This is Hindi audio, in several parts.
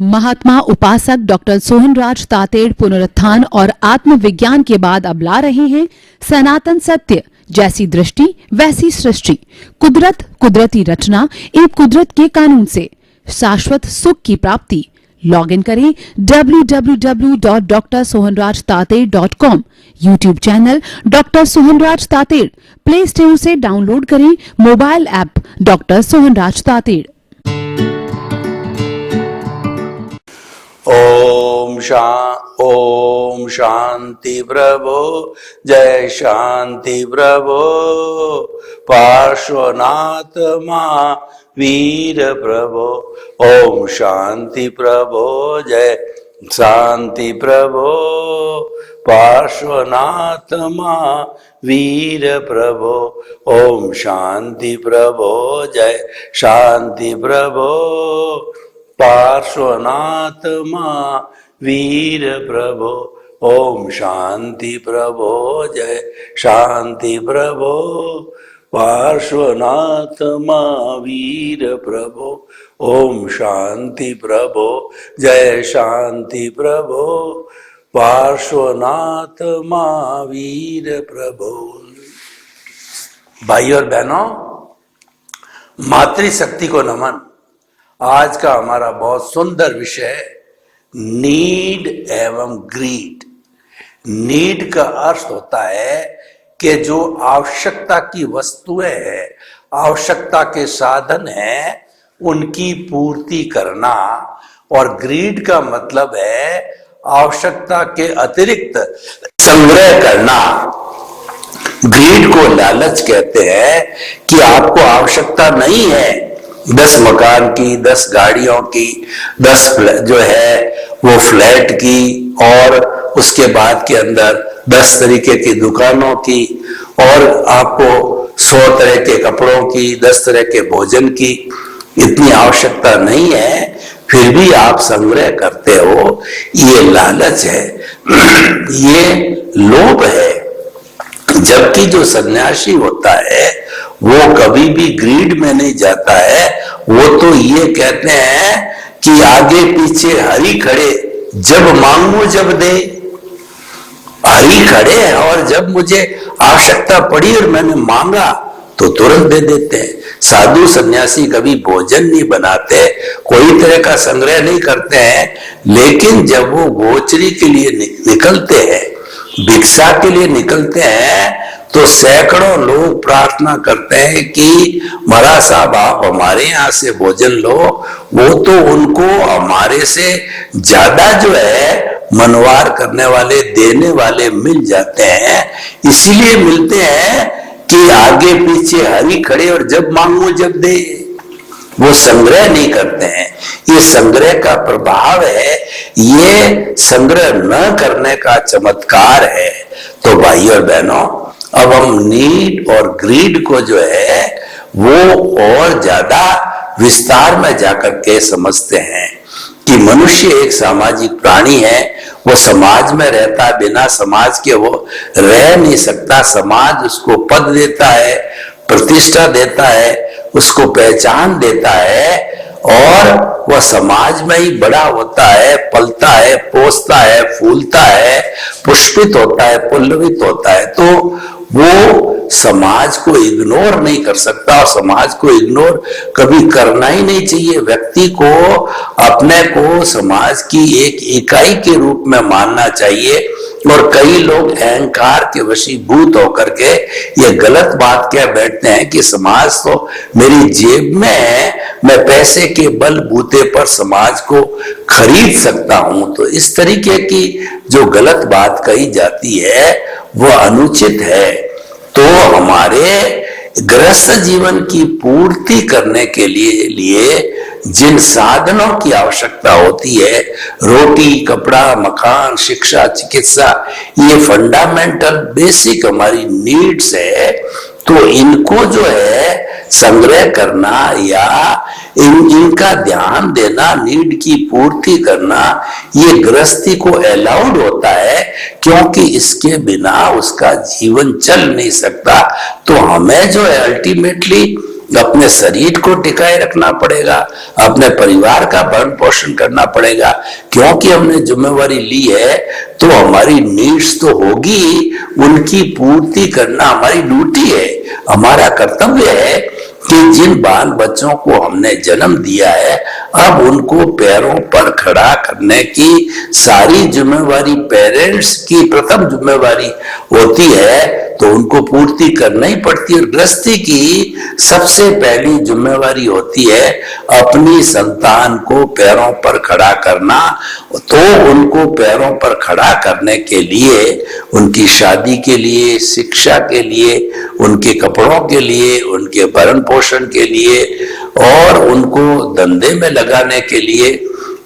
महात्मा उपासक डॉक्टर सोहनराज तातेड़ पुनरुत्थान और आत्मविज्ञान के बाद अब ला रहे हैं सनातन सत्य, जैसी दृष्टि वैसी सृष्टि, कुदरत, कुदरती रचना एवं कुदरत के कानून से शाश्वत सुख की प्राप्ति। लॉग इन करें www.drsohanrajtater.com, YouTube channel doctor Sohanraj Tated, Play Store से डाउनलोड करें mobile app doctor Sohanraj Tated. ओम शांति प्रभो, जय शांति प्रभो, पार्श्वनाथ महावीर प्रभो। ओम शांति प्रभो, जय शांति प्रभो, पार्श्वनाथ महावीर प्रभो। ओम शांति प्रभो, जय शांति प्रभो, पार्श्वनाथ महावीर प्रभो। ओम शांति प्रभो, जय शांति प्रभो, पार्श्वनाथ महावीर प्रभो। ओम शांति प्रभो, जय शांति प्रभो, पार्श्वनाथ महावीर प्रभो। भाई और बहनों, मातृशक्ति को नमन। आज का हमारा बहुत सुंदर विषय है नीड एवं ग्रीड। नीड का अर्थ होता है कि जो आवश्यकता की वस्तुएं हैं, आवश्यकता के साधन हैं, उनकी पूर्ति करना। और ग्रीड का मतलब है आवश्यकता के अतिरिक्त संग्रह करना। ग्रीड को लालच कहते हैं कि आपको आवश्यकता नहीं है 10 मकान की, 10 गाड़ियों की, 10 जो है वो फ्लैट की, और उसके बाद के अंदर 10 तरीके की दुकानों की, और आपको 100 तरह के कपड़ों की, 10 तरह के भोजन की। इतनी आवश्यकता नहीं है, फिर भी आप संग्रह करते हो। ये लालच है, ये लोभ है। जबकि जो सन्यासी होता है वो कभी भी ग्रीड में नहीं जाता है। वो तो ये कहते हैं कि आगे पीछे हरि खड़े, जब मांगू जब दे। हरि खड़े हैं और जब मुझे आवश्यकता पड़ी और मैंने मांगा तो तुरंत दे देते हैं। साधु सन्यासी कभी भोजन नहीं बनाते, कोई तरह का संग्रह नहीं करते हैं, लेकिन जब वो गोचरी के लिए निकलते हैं, भिक्षा के लिए निकलते हैं, तो सैकड़ों लोग प्रार्थना करते हैं कि महाराज साहब आप हमारे यहाँ से भोजन लो। वो तो उनको हमारे से ज्यादा जो है मनवार करने वाले, देने वाले मिल जाते हैं। इसीलिए मिलते हैं कि आगे पीछे हरि खड़े और जब मांगो जब दे। वो संग्रह नहीं करते हैं। ये संग्रह का प्रभाव है, ये संग्रह न करने का चमत्कार है। तो भाई और बहनों, अब हम नीड और ग्रीड को जो है वो और ज्यादा विस्तार में जाकर के समझते हैं कि मनुष्य एक सामाजिक प्राणी है। वो समाज में रहता है, बिना समाज के वो रह नहीं सकता। समाज उसको पद देता है, प्रतिष्ठा देता है, उसको पहचान देता है, और वह समाज में ही बड़ा होता है, पलता है, पोसता है, फूलता है, पुष्पित होता है, पुलवित होता है। तो वो समाज को इग्नोर नहीं कर सकता, और समाज को इग्नोर कभी करना ही नहीं चाहिए। व्यक्ति को अपने को समाज की एक इकाई के रूप में मानना चाहिए। और कई लोग अहंकार के वशीभूत होकर के ये गलत बात कह बैठते हैं कि समाज तो मेरी जेब में है, मैं पैसे के बलबूते पर समाज को खरीद सकता हूं। तो इस तरीके की जो गलत बात कही जाती है वो अनुचित है। तो हमारे गृहस्थ जीवन की पूर्ति करने के लिए जिन साधनों की आवश्यकता होती है, रोटी, कपड़ा, मकान, शिक्षा, चिकित्सा, ये फंडामेंटल बेसिक हमारी नीड्स है। तो इनको जो है संग्रह करना या इनका ध्यान देना, नीड की पूर्ति करना, ये गृहस्थी को अलाउड होता है, क्योंकि इसके बिना उसका जीवन चल नहीं सकता। तो हमें जो है अल्टीमेटली अपने शरीर को टिकाए रखना पड़ेगा, अपने परिवार का भरण पोषण करना पड़ेगा, क्योंकि हमने जिम्मेवारी ली है तो हमारी नीड्स तो होगी, उनकी पूर्ति करना हमारी ड्यूटी है, हमारा कर्तव्य है कि जिन बाल बच्चों को हमने जन्म दिया है अब उनको पैरों पर खड़ा करने की सारी जिम्मेवारी पेरेंट्स की प्रथम जिम्मेवारी होती है, तो उनको पूर्ति करना ही पड़ती है। गृहस्थी की सबसे पहली जिम्मेवारी होती है अपनी संतान को पैरों पर खड़ा करना। तो उनको पैरों पर खड़ा करने के लिए, उनकी शादी के लिए, शिक्षा के लिए, उनके कपड़ों के लिए, उनके भरण पोषण के लिए और उनको धंधे में लगाने के लिए,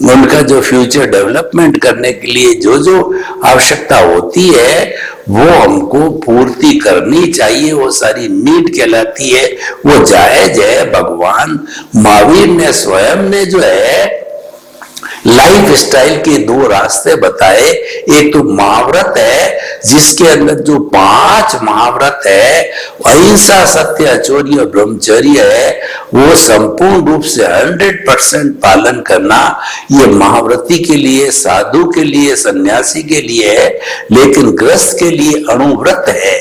उनका जो फ्यूचर डेवलपमेंट करने के लिए जो जो आवश्यकता होती है वो हमको पूर्ति करनी चाहिए। वो सारी नीड कहलाती है, वो जायज है। भगवान महावीर ने स्वयं ने जो है लाइफ स्टाइल के दो रास्ते बताए। एक तो महाव्रत है जिसके अंदर जो 5 महाव्रत है, अहिंसा, सत्य, अचौर्य और ब्रह्मचर्य है, वो संपूर्ण रूप से 100% पालन करना। ये महाव्रती के लिए, साधु के लिए, सन्यासी के लिए है, लेकिन गृहस्थ के लिए अणुव्रत है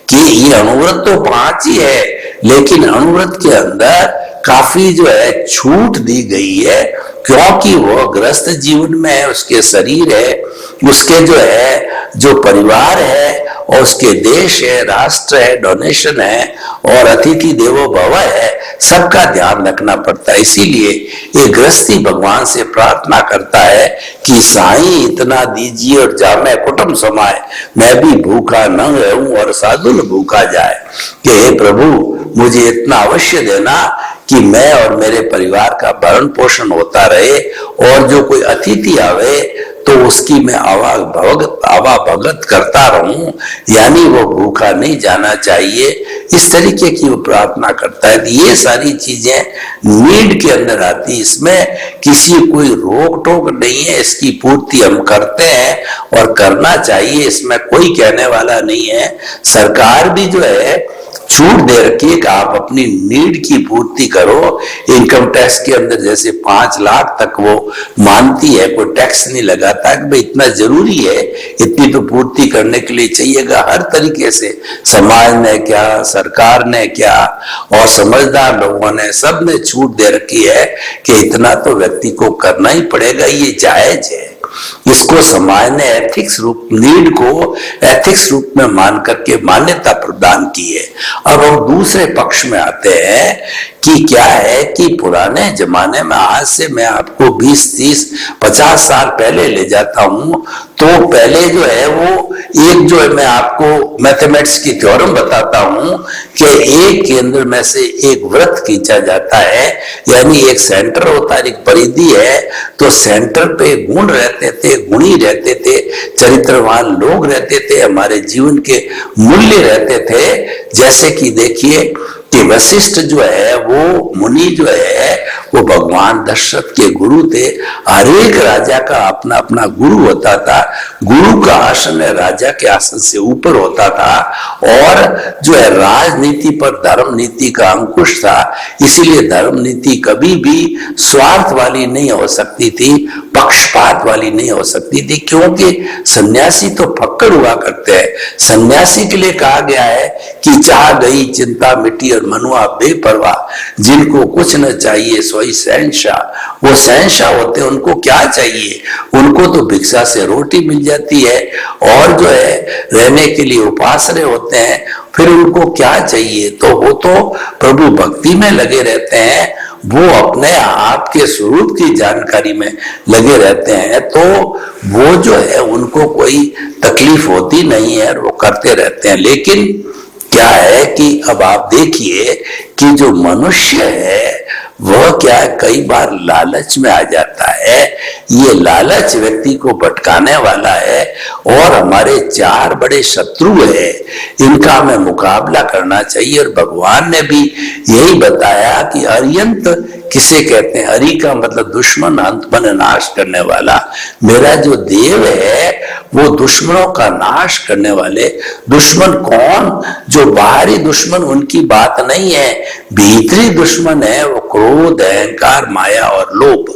कि ये अणुव्रत तो 5 ही है, लेकिन अणुव्रत के अंदर काफी जो है छूट दी गई है, क्योंकि वो गृहस्थ जीवन में है, उसके शरीर है, उसके जो है जो परिवार है और उसके देश है, राष्ट्र है, डोनेशन है और अतिथि देवो भव है, सबका ध्यान रखना पड़ता है। इसीलिए ये गृहस्थी भगवान से प्रार्थना करता है कि साईं इतना दीजिए और जामे कुटुंब समाए, मैं भी भूखा न रहूं और साधु न भूखा जाए, कि हे प्रभु मुझे इतना अवश्य देना कि मैं और मेरे परिवार का भरण पोषण होता रहे और जो कोई अतिथि आवे तो उसकी मैं आवा भगत करता रहूं, यानी वो भूखा नहीं जाना चाहिए। इस तरीके की वो प्रार्थना करता है। ये सारी चीजें नीड के अंदर आती, इसमें किसी कोई रोक टोक नहीं है, इसकी पूर्ति हम करते हैं और करना चाहिए, इसमें कोई कहने वाला नहीं है। सरकार भी जो है छूट दे रखी है कि आप अपनी नीड की पूर्ति करो। इनकम टैक्स के अंदर जैसे 5 लाख तक वो मानती है, कोई टैक्स नहीं लगाता कि भाई इतना जरूरी है, इतनी तो पूर्ति करने के लिए चाहिएगा। हर तरीके से समाज ने क्या, सरकार ने क्या और समझदार लोगों ने, सब ने छूट दे रखी है कि इतना तो व्यक्ति को करना ही पड़ेगा, ये जायज है। इसको समाज ने एथिक्स रूप, नीड को एथिक्स रूप में मान करके मान्यता प्रदान की है। अब हम दूसरे पक्ष में आते हैं कि क्या है कि पुराने जमाने में, आज से मैं आपको 20, 30, 50 साल पहले ले जाता हूं, तो पहले जो है वो एक जो है मैं आपको मैथमेटिक्स की थ्योरम बताता हूं कि एक केंद्र में से एक वृत्त खींचा जाता है, यानी एक सेंटर होता है, एक परिधि है, तो सेंटर पे गुण रहते थे, गुणी रहते थे, चरित्रवान लोग रहते थे, हमारे जीवन के मूल्य रहते थे। जैसे कि देखिए कि वशिष्ठ जो है वो मुनि जो है वो भगवान दशरथ के गुरु थे। हर एक राजा का अपना अपना गुरु होता था, गुरु का आसन राजा के आसन से ऊपर होता था और जो है राजनीति पर धर्म नीति का अंकुश था। इसीलिए धर्म नीति कभी भी स्वार्थ वाली नहीं हो सकती थी, पक्षपात वाली नहीं हो सकती थी, क्योंकि सन्यासी तो फक्कड़ हुआ करते हैं। सन्यासी के लिए कहा गया है कि चाह गई चिंता मिटी और मनुआ बेपरवाह, जिनको कुछ न चाहिए सोई शहंशाह। वो शहंशाह होते हैं, उनको क्या चाहिए, उनको तो भिक्षा से रोटी मिल जाती है और जो है रहने के लिए उपासरे होते हैं, फिर उनको क्या चाहिए, तो वो तो प्रभु भक्ति में लगे रहते हैं, वो अपने आप के स्वरूप की जानकारी में लगे रहते हैं, तो वो जो है उनको कोई तकलीफ होती नहीं है, वो करते रहते हैं। लेकिन क्या है कि अब आप देखिए कि जो मनुष्य है वह क्या है, कई बार लालच में आ जाता है। ये लालच व्यक्ति को भटकाने वाला है और हमारे 4 बड़े शत्रु है, इनका हमें मुकाबला करना चाहिए। और भगवान ने भी यही बताया कि अर्यंत किसे कहते हैं? हरि का मतलब दुश्मन, अंत मन नाश करने वाला। मेरा जो देव है वो दुश्मनों का नाश करने वाले। दुश्मन कौन? जो बाहरी दुश्मन उनकी बात नहीं है, भीतरी दुश्मन है वो क्रोध, अहंकार, माया और लोभ।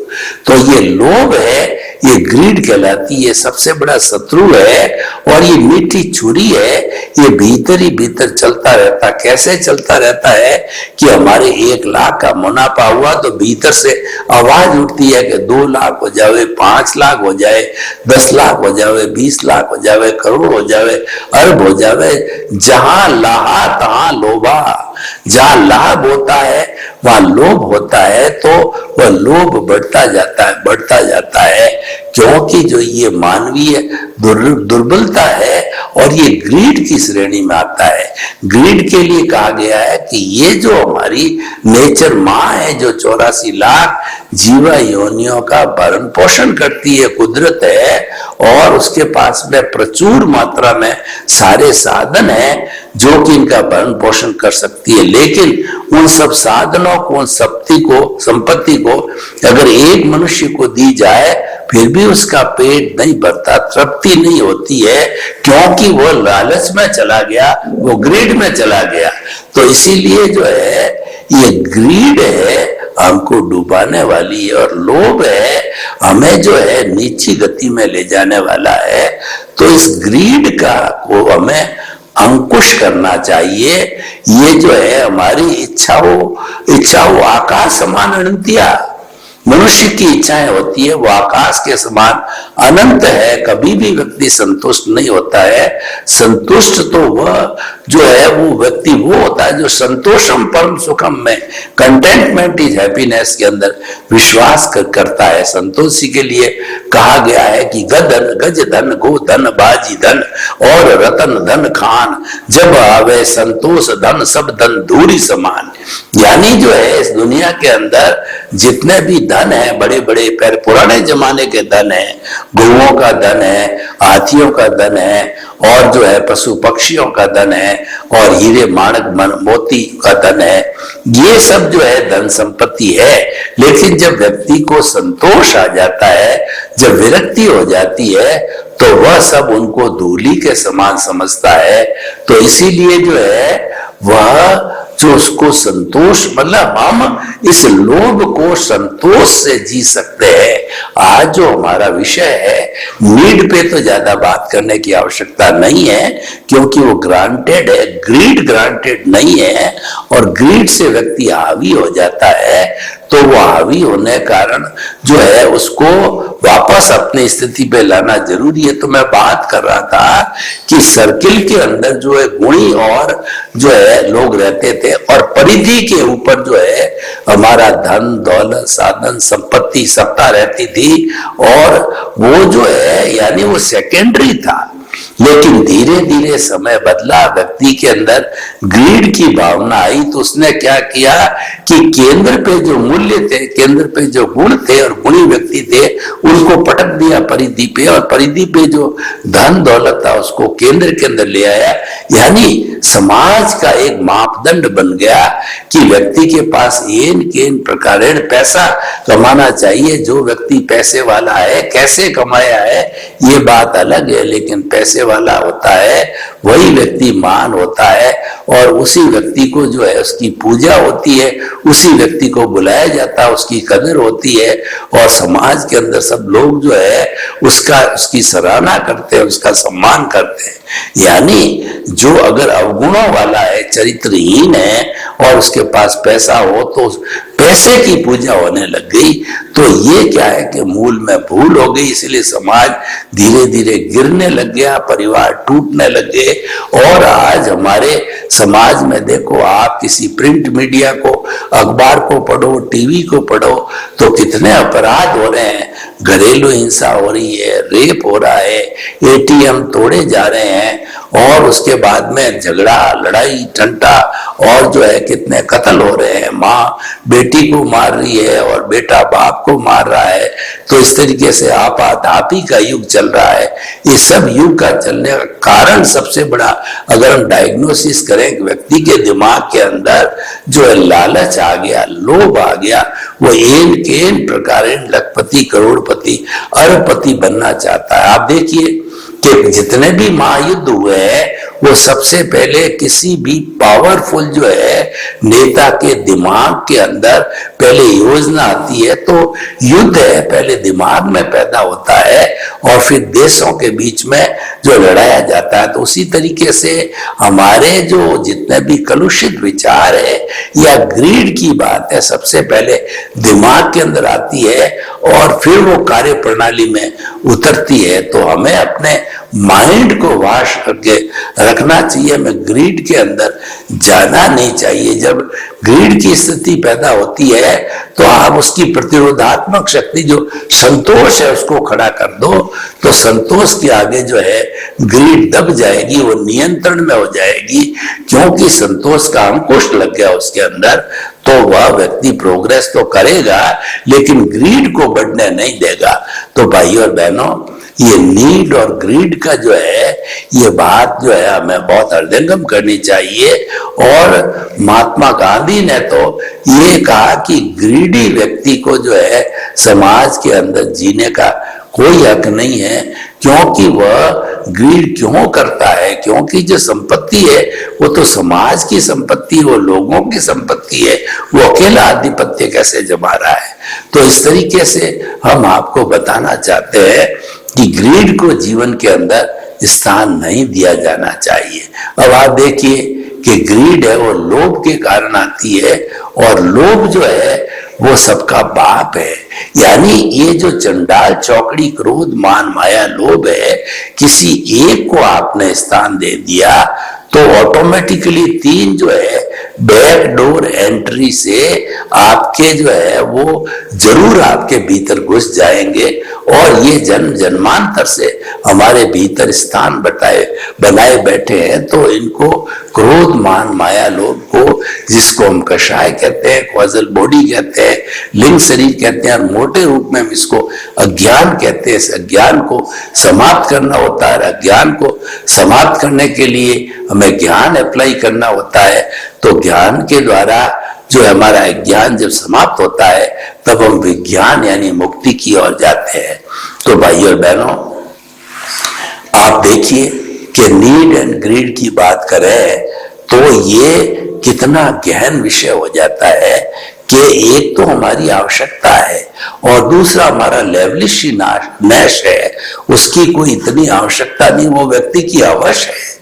तो ये लोभ है, ये ग्रीड कहलाती है, सबसे बड़ा शत्रु है। और ये मीठी छुरी है, ये भीतर ही भीतर चलता रहता। कैसे चलता रहता है कि हमारे 1 लाख का मुनाफा हुआ तो भीतर से आवाज उठती है कि 2 लाख हो जाए, 5 लाख हो जाए, 10 लाख हो जाए, 20 लाख हो जाए, करोड़ हो जाए, अरब हो जाए। जहां लाहा तहां लोभा। जहां लाभ होता है वहां लोभ होता है, तो वह लोभ बढ़ता जाता है, बढ़ता जाता है। क्योंकि जो ये मानवीय दुर्बलता है और ये ग्रीड की श्रेणी में आता है। ग्रीड के लिए कहा गया है कि ये जो हमारी नेचर माँ है, जो 84 लाख जीवा योनियों का भरण पोषण करती है, कुदरत है, और उसके पास में प्रचुर मात्रा में सारे साधन है जो कि इनका भरण पोषण कर सकती है। लेकिन उन सब साधनों को, उन संपत्ति को अगर एक मनुष्य को दी जाए फिर भी उसका पेट नहीं भरता, तृप्ति नहीं होती है, क्योंकि वो लालच में चला गया, वो ग्रीड में चला गया। तो इसीलिए जो है ये ग्रीड है हमको डुबाने वाली है, और लोभ है हमें जो है नीची गति में ले जाने वाला है। तो इस ग्रीड का को हमें अंकुश करना चाहिए। ये जो है हमारी इच्छाओं आकाश समान अनंतिया। मनुष्य की इच्छाएं होती है वो आकाश के समान अनंत है। कभी भी व्यक्ति संतुष्ट नहीं होता है। संतुष्ट तो वह जो है वो व्यक्ति वो होता है जो संतोषम परम सुखम में, कंटेंटमेंट इज हैप्पीनेस के अंदर विश्वास करता है। संतोषी के लिए कहा गया है कि गज धन गो धन बाजी धन और रतन धन खान, जब आवे संतोष धन सब धन दूरी समान। यानी जो है इस दुनिया के अंदर जितने भी धन है, बड़े बड़े पुराने जमाने के धन है, गौओं का धन है, हाथियों का धन है, और जो है पशु पक्षियों का धन है, और हीरे माणक मोती का धन है, ये सब जो है धन संपत्ति है। लेकिन जब व्यक्ति को संतोष आ जाता है, जब विरक्ति हो जाती है, तो वह सब उनको धूली के समान समझता है। तो इसीलिए जो है वह जो उसको संतोष, मतलब हम इस लोभ को संतोष से जी सकते हैं। आज जो हमारा विषय है, नीड पे तो ज्यादा बात करने की आवश्यकता नहीं है, क्योंकि वो ग्रांटेड है, ग्रीड ग्रांटेड नहीं है। और ग्रीड से व्यक्ति हावी हो जाता है, तो वो हावी होने कारण जो है उसको वापस अपनी स्थिति पे लाना जरूरी है। तो मैं बात कर रहा था कि सर्किल के अंदर जो है गुणी और जो है लोग रहते थे, और परिधि के ऊपर जो है हमारा धन दौलत साधन संपत्ति सत्ता रहती थी, और वो जो है यानी वो सेकेंडरी था। लेकिन धीरे धीरे समय बदला, व्यक्ति के अंदर ग्रीड की भावना आई, तो उसने क्या किया कि केंद्र पे जो मूल्य थे, केंद्र पे जो गुण थे और गुणी व्यक्ति थे, उनको पटक दिया परिधि पे, और परिधि पे जो धन दौलत था उसको केंद्र के अंदर ले आया। यानी समाज का एक मापदंड बन गया कि व्यक्ति के पास इन प्रकार पैसा कमाना चाहिए। जो व्यक्ति पैसे वाला है, कैसे कमाया है ये बात अलग है, लेकिन पैसे वाला होता है वही व्यक्ति महान होता है, और उसी व्यक्ति को जो है उसकी पूजा होती है, उसी व्यक्ति को बुलाया जाता है, उसकी कदर होती है, और समाज के अंदर सब लोग जो है उसकी सराहना करते हैं, उसका सम्मान करते हैं। यानी जो अगर अवगुणों वाला है, चरित्रहीन है, और उसके पास पैसा हो तो पैसे की पूजा होने लग गई। तो ये क्या है कि मूल में भूल हो गई, इसलिए समाज धीरे धीरे गिरने लग गया, परिवार टूटने लग गए। और आज हमारे समाज में देखो, आप किसी प्रिंट मीडिया को, अखबार को पढ़ो, टीवी को पढ़ो, तो कितने अपराध हो रहे हैं। घरेलू हिंसा हो रही है, रेप हो रहा है, एटीएम तोड़े जा रहे हैं, और उसके बाद में झगड़ा, लड़ाई, ठंडा और जो है कितने कत्ल हो रहे हैं, माँ बेटी को मार रही है और बेटा बाप को मार रहा है। तो इस तरीके से आपाधापी का युग चल रहा है। ये सब युग का चलने का कारण सबसे बड़ा, अगर हम डायग्नोसिस करें कि व्यक्ति के दिमाग के अंदर जो है लालच आ गया, लोभ आ गया, वो एन प्रकार लखपति, करोड़पति, अरबपति बनना चाहता है। आप देखिए कि जितने भी महायुद्ध हुए हैं वो सबसे पहले किसी भी पावरफुल जो है नेता के दिमाग के अंदर पहले योजना आती है। तो युद्ध है पहले दिमाग में पैदा होता है और फिर देशों के बीच में जो लड़ाया जाता है। तो उसी तरीके से हमारे जो जितने भी कलुषित विचार है या ग्रीड की बात है, सबसे पहले दिमाग के अंदर आती है और फिर वो कार्य प्रणाली में उतरती है। तो हमें अपने माइंड को वाश करके रखना चाहिए, हमें ग्रीड के अंदर जाना नहीं चाहिए। जब ग्रीड की स्थिति पैदा होती है तो आप उसकी प्रतिरोधात्मक शक्ति जो संतोष है उसको खड़ा कर दो, तो संतोष के आगे जो है ग्रीड दब जाएगी, वो नियंत्रण में हो जाएगी, क्योंकि संतोष का अंकुश लग गया उसके अंदर। तो वह व्यक्ति प्रोग्रेस तो करेगा लेकिन ग्रीड को बढ़ने नहीं देगा। तो भाइयों और बहनों, ये नीड और ग्रीड का जो है ये बात जो है हमें बहुत हृदयंगम करनी चाहिए। और महात्मा गांधी ने तो ये कहा कि ग्रीडी व्यक्ति को जो है समाज के अंदर जीने का कोई हक नहीं है, क्योंकि वह ग्रीड क्यों करता है, क्योंकि जो संपत्ति है वो तो समाज की संपत्ति, वो लोगों की संपत्ति है, वो अकेला आधिपत्य कैसे जमा रहा है। तो इस तरीके से हम आपको बताना चाहते हैं कि ग्रीड को जीवन के अंदर स्थान नहीं दिया जाना चाहिए। अब आप देखिए कि ग्रीड है वो लोभ के कारण आती है, और लोभ जो है वो सबका बाप है। यानी ये जो चंडाल चौकड़ी क्रोध मान माया लोभ है, किसी एक को आपने स्थान दे दिया तो ऑटोमेटिकली तीन जो है बैक डोर एंट्री से आपके जो है वो जरूर आपके भीतर घुस जाएंगे, और ये जन्म जन्मांतर से हमारे भीतर स्थान बनाए बैठे हैं। तो इनको क्रोध मान माया लोभ को, जिसको हम कषाय कहते हैं, कॉजल बॉडी कहते हैं, लिंग शरीर कहते हैं, और मोटे रूप में हम इसको अज्ञान कहते हैं। इस अज्ञान को समाप्त करना होता है। अज्ञान को समाप्त करने के लिए हमें ज्ञान अप्लाई करना होता है। तो ज्ञान के द्वारा जो हमारा ज्ञान जब समाप्त होता है तब हम विज्ञान यानी मुक्ति की ओर जाते हैं। तो भाइयों और बहनों, आप देखिए कि नीड एंड ग्रीड की बात करें तो ये कितना गहन विषय हो जाता है कि एक तो हमारी आवश्यकता है और दूसरा हमारा लेवलिश नैश है, उसकी कोई इतनी आवश्यकता नहीं, वो व्यक्ति की अवश्य है।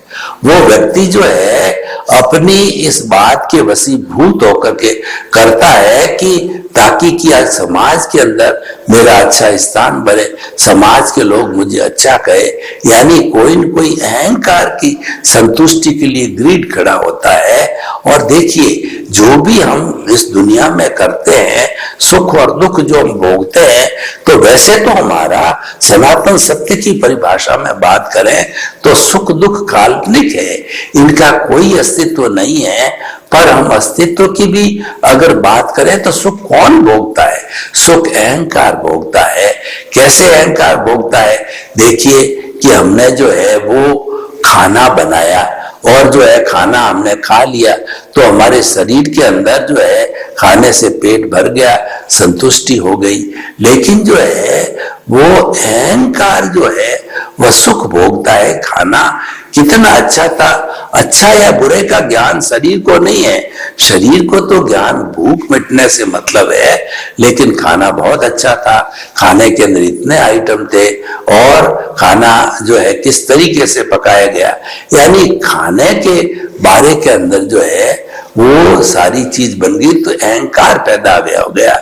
वो व्यक्ति जो है अपनी इस बात के वशीभूत होकर के करता है कि ताकि कि आज समाज के अंदर मेरा अच्छा स्थान बने, समाज के लोग मुझे अच्छा कहे। यानी कोई न कोई अहंकार की संतुष्टि के लिए ग्रीड खड़ा होता है। और देखिए, जो भी हम इस दुनिया में करते हैं, सुख और दुख जो हम भोगते हैं, तो वैसे तो हमारा सनातन सत्य की परिभाषा में बात करें तो सुख दुख काल्पनिक है, इनका कोई अस्तित्व नहीं है। पर हम अस्तित्व की भी अगर बात करें तो सुख कौन भोगता है? सुख अहंकार भोगता है। कैसे अहंकार भोगता है? देखिए कि हमने जो है वो खाना बनाया और जो है खाना हमने खा लिया तो हमारे शरीर के अंदर जो है खाने से पेट भर गया, संतुष्टि हो गई। लेकिन जो है वो अहंकार जो है वह सुख भोगता है। खाना कितना अच्छा था, अच्छा या बुरे का ज्ञान शरीर को नहीं है, शरीर को तो ज्ञान भूख मिटने से मतलब है। लेकिन खाना बहुत अच्छा था, खाने के अंदर इतने आइटम थे और खाना जो है किस तरीके से पकाया गया, यानी खाने के बारे के अंदर जो है वो सारी चीज बन गई, तो अहंकार पैदा हो गया।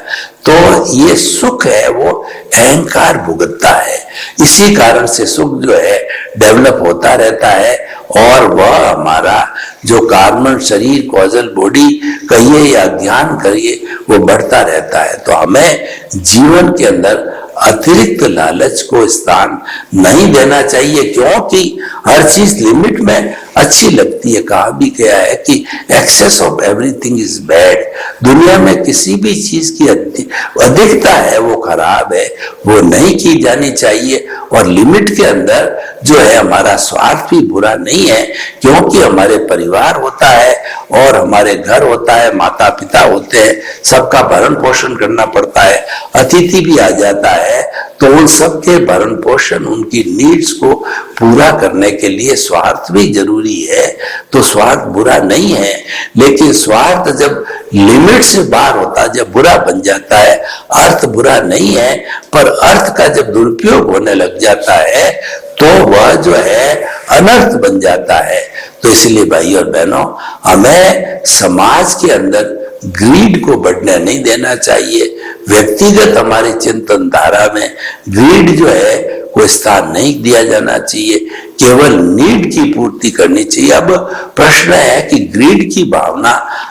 तो ये सुख है वो अहंकार भुगतता है। इसी कारण से सुख जो है डेवलप होता रहता है और वह हमारा जो कार्बन शरीर कॉजल बॉडी कहिए या ज्ञान करिए वो बढ़ता रहता है। तो हमें जीवन के अंदर अतिरिक्त लालच को स्थान नहीं देना चाहिए, क्योंकि हर चीज लिमिट में अच्छी लगती है। कहा भी गया है कि access of everything is bad. दुनिया में किसी भी चीज की अधिकता है वो खराब है, वो नहीं की जानी चाहिए। और लिमिट के अंदर जो है हमारा स्वार्थ भी बुरा नहीं है, क्योंकि हमारे परिवार होता है और हमारे घर होता है, माता पिता होते हैं, सबका भरण पोषण करना पड़ता है, अतिथि भी आ जाता है, तो उन सबके भरण पोषण, उनकी नीड्स को पूरा करने के लिए स्वार्थ भी जरूरी है। तो स्वार्थ बुरा नहीं है, लेकिन स्वार्थ जब लिमिट से बाहर होता है, जब बुरा बन जाता है, अर्थ बुरा नहीं है, पर अर्थ का जब दुरुपयोग होने लग जाता है तो वह जो है अनर्थ बन जाता है। तो इसलिए भाई और बहनों, हमें समाज के अंदर ग्रीड को बढ़ने नहीं देना चाहिए। व्यक्तिगत हमारे चिंतन धारा में ग्रीड जो है कोई स्थान नहीं दिया जाना चाहिए, केवल नीड की पूर्ति करनी चाहिए। अब प्रश्न है कि ग्रीड की भावना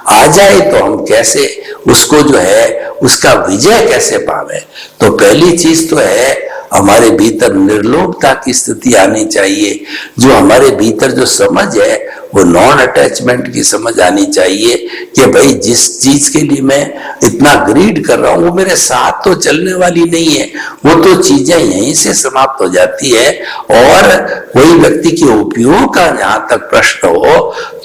आ जाए तो हम कैसे उसको जो है उसका विजय कैसे पावे। तो पहली चीज तो है हमारे भीतर निर्लोभता की स्थिति आनी चाहिए। जो हमारे भीतर जो समझ है वो नॉन अटैचमेंट की समझ आनी चाहिए कि भाई जिस चीज के लिए मैं इतना ग्रीड कर रहा हूं वो मेरे साथ तो चलने वाली नहीं है, वो तो चीजें यहीं से समाप्त हो जाती है। और कोई व्यक्ति के उपयोग का जहां तक प्रश्न हो,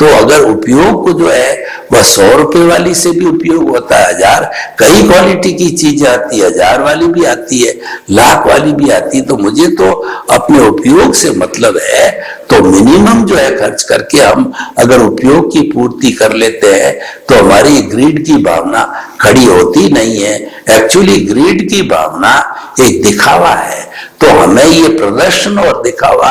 तो अगर उपयोग को जो है वह 100 रुपए वाली से भी उपयोग होता है, 1000 कई क्वालिटी की चीजें आती है, 1000 वाली भी आती है, लाख वाली भी आती है। तो मुझे तो अपने उपयोग से मतलब है, तो मिनिमम जो है खर्च करके हम अगर उपयोग की पूर्ति कर लेते हैं तो हमारी ग्रीड की भावना खड़ी होती नहीं है। एक्चुअली ग्रीड की भावना एक दिखावा है, तो हमें ये प्रदर्शन और दिखावा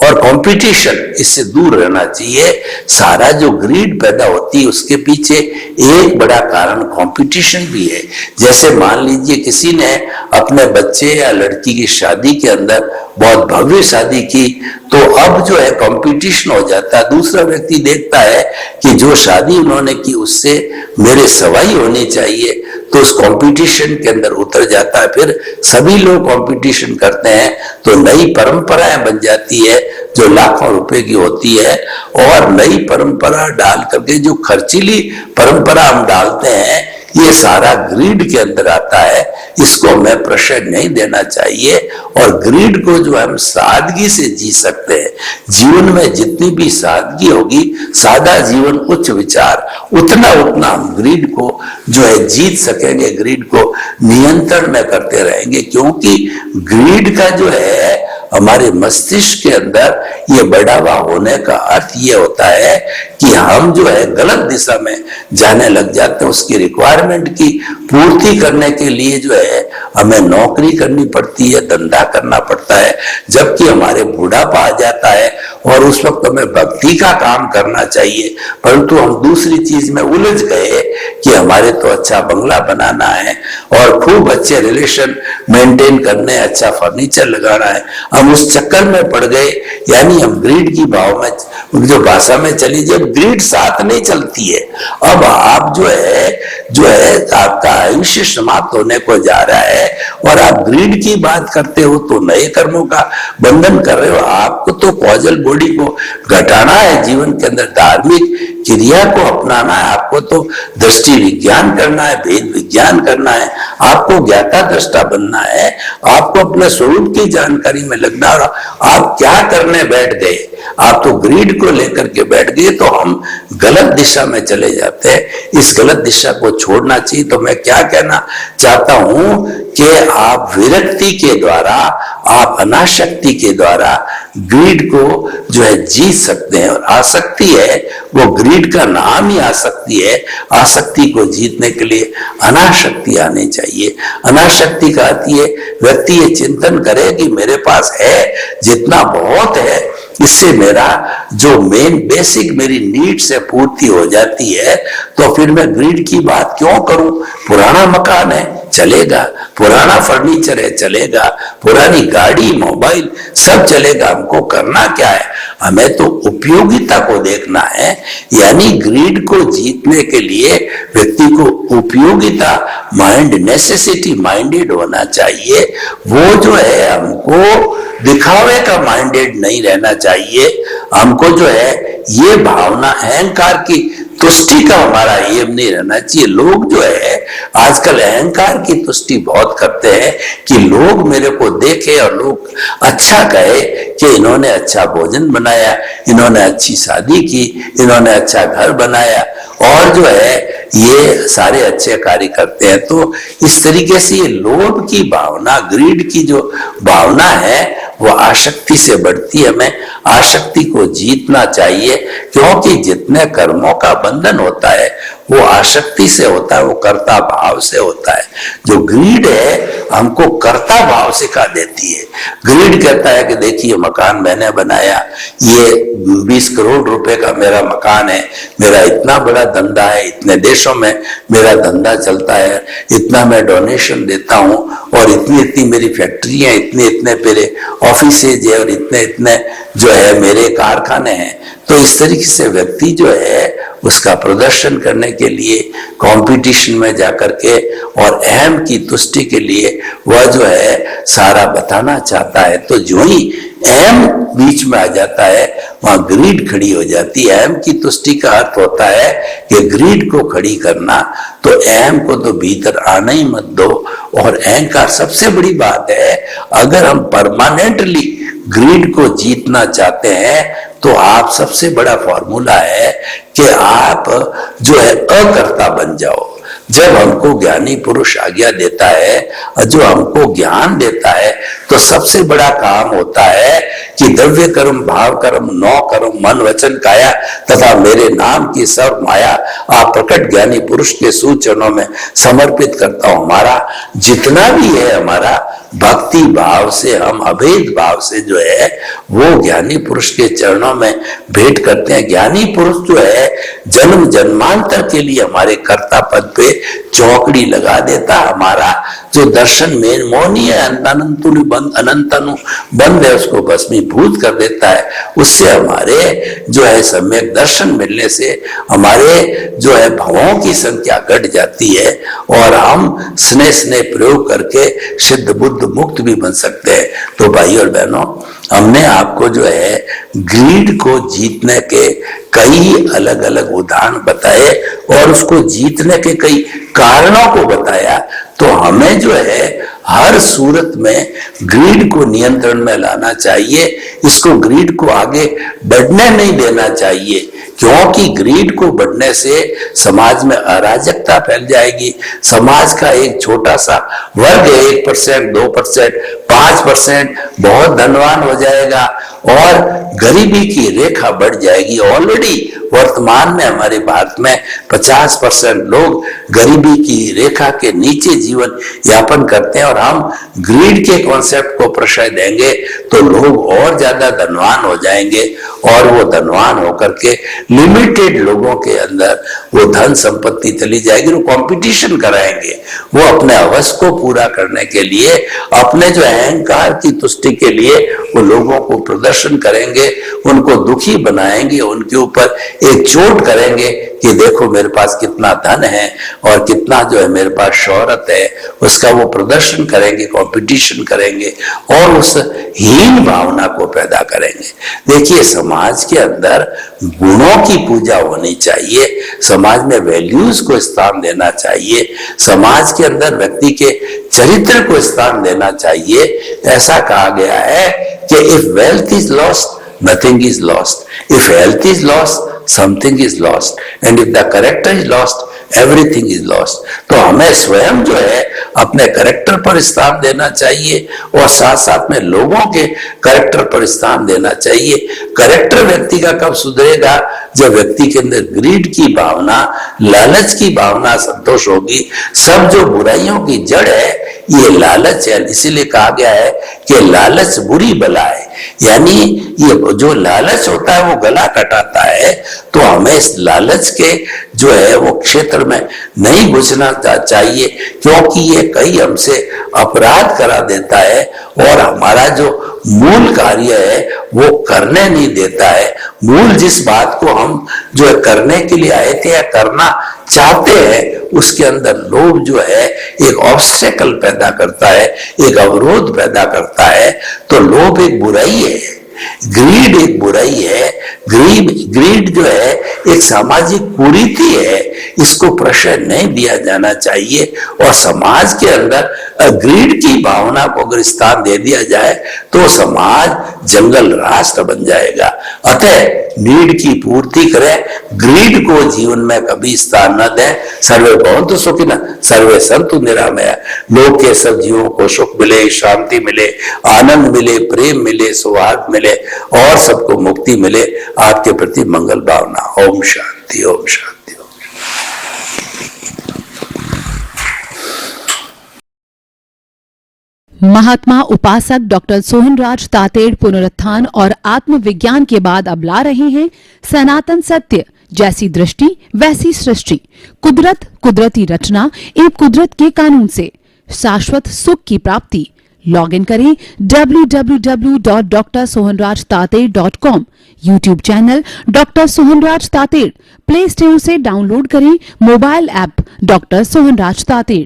और कंपटीशन इससे दूर रहना चाहिए। सारा जो ग्रीड पैदा होती है उसके पीछे एक बड़ा कारण कंपटीशन भी है। जैसे मान लीजिए किसी ने अपने बच्चे या लड़की की शादी के अंदर बहुत भव्य शादी की, तो अब जो है कंपटीशन हो जाता है। दूसरा व्यक्ति देखता है कि जो शादी उन्होंने की उससे मेरे सवाई होनी चाहिए, तो उस कंपटीशन के अंदर उतर जाता है। फिर सभी लोग कंपटीशन करते हैं, तो नई परंपराएं बन जाती है जो लाखों रुपए की होती है। और नई परंपरा डाल करके जो खर्चीली परंपरा हम डालते हैं, ये सारा ग्रीड के अंदर आता है। इसको हमें प्रेशर नहीं देना चाहिए। और ग्रीड को जो हम सादगी से जी सकते हैं, जीवन में जितनी भी सादगी होगी, सादा जीवन उच्च विचार, उतना हम ग्रीड को जो है जीत सकेंगे, ग्रीड को नियंत्रण में करते रहेंगे। क्योंकि ग्रीड का जो है हमारे मस्तिष्क के अंदर ये बढ़ावा होने का अर्थ ये होता है कि हम जो है गलत दिशा में जाने लग जाते हैं। उसकी रिक्वायरमेंट की पूर्ति करने के लिए जो है हमें नौकरी करनी पड़ती है, धंधा करना पड़ता है, जबकि हमारे बुढ़ापा आ जाता है और उस वक्त हमें भक्ति का काम करना चाहिए, परंतु हम दूसरी चीज में उलझ गए कि हमारे तो अच्छा बंगला बनाना है और खूब अच्छे रिलेशन मेंटेन करने, अच्छा फर्नीचर लगाना है। हम उस चक्कर में पड़ गए, यानी हम ग्रीड की भाव में जो भाषा में चली, जब ग्रीड साथ नहीं चलती है, अब आप जो है आपका आयुष्य समाप्त होने को जा रहा है और आप ग्रीड की बात करते हो तो नए कर्मों का बंधन कर रहे हो। आपको तो कॉजल बॉडी को घटाना है, जीवन के अंदर धार्मिक क्रिया को अपनाना है, आपको तो दृष्टि विज्ञान करना है, भेद विज्ञान करना है, आपको ज्ञाता दृष्टा बनना है, आपको अपने स्वरूप की जानकारी में लगना। आप क्या करने बैठ गए? आप तो ग्रीड को लेकर के बैठ गए, तो हम गलत दिशा में चले जाते हैं। इस गलत दिशा को छोड़ना चाहिए। तो मैं क्या कहना चाहता हूं कि आप विरक्ति के द्वारा, आप अनासक्ति के द्वारा ग्रीड को जो है जीत सकते हैं। और आसक्ति है वो ग्रीड का नाम ही आसक्ति है। आसक्ति को जीतने के लिए अनासक्ति आनी चाहिए। अनासक्ति का अर्थ ये व्यक्ति ये चिंतन करे कि मेरे पास है जितना बहुत है, इससे मेरा जो मेन बेसिक मेरी नीड से पूर्ति हो जाती है, तो फिर मैं ग्रीड की बात क्यों करूं? पुराना मकान है, चलेगा, पुराना फर्नीचर है चलेगा, पुरानी गाड़ी मोबाइल सब चलेगा। हमको करना क्या है, हमें तो उपयोगिता को देखना है। यानी ग्रीड को जीतने के लिए व्यक्ति को उपयोगिता माइंड, नेसेसिटी माइंडेड होना चाहिए। वो जो है हमको दिखावे का माइंडेड नहीं रहना चाहिए। हमको जो है ये भावना अहंकार की तुष्टि का हमारा एम नहीं रहना चाहिए। लोग जो है आजकल अहंकार की तुष्टि बहुत करते हैं कि लोग मेरे को देखे और लोग अच्छा कहे कि इन्होंने अच्छा भोजन बनाया, इन्होंने अच्छी शादी की, इन्होंने अच्छा घर बनाया और जो है ये सारे अच्छे कार्य करते हैं। तो इस तरीके से ये लोभ की भावना, ग्रीड की जो भावना है वो आसक्ति से बढ़ती है। हमें आसक्ति को जीतना चाहिए, क्योंकि जितने कर्मों का बंधन होता है वो आसक्ति से होता है, वो कर्ता भाव से होता है। जो ग्रीड है हमको कर्ता भाव सिखा देती है। ग्रीड कहता है कि देखिए मकान मैंने बनाया, ये 20 करोड़ रुपए का मेरा मकान है, मेरा इतना बड़ा धंधा है, इतने देशों में मेरा धंधा चलता है, इतना मैं डोनेशन देता हूं और इतनी इतनी मेरी फैक्ट्रियां, इतने इतने मेरे ऑफिसेज है और इतने इतने जो है मेरे कारखाने हैं। तो इस तरीके से व्यक्ति जो है उसका प्रदर्शन करने के लिए कंपटीशन में जाकर के और अहम की तुष्टि के लिए वह जो है सारा बताना चाहता है। तो जो ही अहम बीच में आ जाता है वहां ग्रीड खड़ी हो जाती है। अहम की तुष्टि का अर्थ होता है कि ग्रीड को खड़ी करना। तो अहम को तो भीतर आना ही मत दो। और अहंकार सबसे बड़ी बात है, अगर हम परमानेंटली ग्रीड को जीतना चाहते हैं तो आप सबसे बड़ा फॉर्मूला है कि आप जो है अकर्ता बन जाओ। जब हमको ज्ञानी पुरुष आज्ञा देता है, जो हमको ज्ञान देता है, तो सबसे बड़ा काम होता है कि द्रव्य कर्म भाव कर्म 9 कर्म मन वचन काया तथा मेरे नाम की सर्व माया आप प्रकट ज्ञानी पुरुष के सूचनों में समर्पित करता हूं। हमारा जितना भी है हमारा भक्ति भाव से, हम अभेद भाव से जो है वो ज्ञानी पुरुष के चरणों में भेंट करते हैं। ज्ञानी पुरुष जो है जन्म जन्मांतर के लिए हमारे कर्ता पद पे चौकड़ी लगा देता। हमारा जो दर्शन में मोहनी है, अनंतनु बंद है, उसको भस्मीभूत कर देता है। उससे हमारे जो है सम्यक दर्शन मिलने से हमारे जो है भवों की संख्या घट जाती है और हम स्नेह स्नेह प्रयोग करके सिद्ध बुद्ध मुक्त भी बन सकते हैं। तो भाई और बहनों, हमने आपको जो है ग्रीड को जीतने के कई अलग अलग उदाहरण बताए और उसको जीतने के कई कारणों को बताया। तो हमें जो है हर सूरत में ग्रीड को नियंत्रण में लाना चाहिए। इसको ग्रीड को आगे बढ़ने नहीं देना चाहिए, क्योंकि ग्रीड को बढ़ने से समाज में अराजकता फैल जाएगी। समाज का एक छोटा सा वर्ग 1%, 2%, 5% बहुत धनवान हो जाएगा और गरीबी की रेखा बढ़ जाएगी। ऑलरेडी वर्तमान में हमारे भारत में 50% लोग गरीबी की रेखा के नीचे जीवन यापन करते हैं और हम ग्रीड के कॉन्सेप्ट को प्रश्रय देंगे तो लोग और ज्यादा धनवान हो जाएंगे और वो धनवान होकर के लिमिटेड लोगों के अंदर वो धन संपत्ति चली जाएगी। वो कंपटीशन कराएंगे, वो अपने अवस को पूरा करने के लिए, अपने जो अहंकार की तुष्टि के लिए वो लोगों को प्रदर्शन करेंगे, उनको दुखी बनाएंगे, उनके ऊपर एक चोट करेंगे कि देखो मेरे पास कितना धन है और कितना जो है मेरे पास शोहरत है। उसका वो प्रदर्शन करेंगे, कंपटीशन करेंगे और उस हीन भावना को पैदा करेंगे। देखिए, समाज के अंदर गुणों की पूजा होनी चाहिए, समाज में वैल्यूज को स्थान देना चाहिए, समाज के अंदर व्यक्ति के चरित्र को स्थान देना चाहिए। ऐसा कहा गया है कि if wealth is lost, nothing is lost. If health is lost, something is lost. And if the character is lost, everything is lost. तो हमें स्वयं जो है अपने करेक्टर पर स्थान देना चाहिए और साथ साथ में लोगों के करेक्टर पर स्थान देना चाहिए। करेक्टर व्यक्ति का कब सुधरेगा, जब व्यक्ति के अंदर ग्रीड की भावना, लालच की भावना संतोष होगी। सब जो बुराइयों की जड़ है ये लालच है, इसीलिए कहा गया है कि लालच बुरी बला है। यानी ये जो लालच होता है वो गला कटाता है। तो हमें इस लालच के जो है वो क्षेत्र में नहीं घुसना चाहिए, क्योंकि ये कई हमसे अपराध करा देता है और हमारा जो मूल कार्य है वो करने नहीं देता है। मूल जिस बात को हम जो है करने के लिए आए थे या करना चाहते हैं, उसके अंदर लोभ जो है एक ऑब्स्टेकल पैदा करता है, एक अवरोध पैदा करता है। तो लोभ एक बुराई है, ग्रीड एक बुराई है। ग्रीड जो है एक सामाजिक कुरीति है, इसको प्रश्रय नहीं दिया जाना चाहिए। और समाज के अंदर ग्रीड की भावना को अगर स्थान दे दिया जाए तो समाज जंगल राष्ट्र बन जाएगा। अतः नीड की पूर्ति करें, ग्रीड को जीवन में कभी स्थान न दें। सर्वे भवन्तु सुखिनः, सर्वे सन्तु निरामया। लोक के सब जीवों को सुख मिले, शांति मिले, आनंद मिले, प्रेम मिले, सौहार्द मिले और सबको मुक्ति मिले। आपके प्रति मंगल भावना। ओम शांति, ओम शांति। महात्मा उपासक डॉक्टर सोहनराज तातेड़ पुनरुत्थान और आत्मविज्ञान के बाद अब ला रहे हैं सनातन सत्य, जैसी दृष्टि वैसी सृष्टि, कुदरत, कुदरती रचना एवं कुदरत के कानून से शाश्वत सुख की प्राप्ति। लॉग इन करें www.drsohanrajtated.com, YouTube channel doctor Sohanraj Tated, Play Store से डाउनलोड करें mobile app doctor Sohanraj Tated.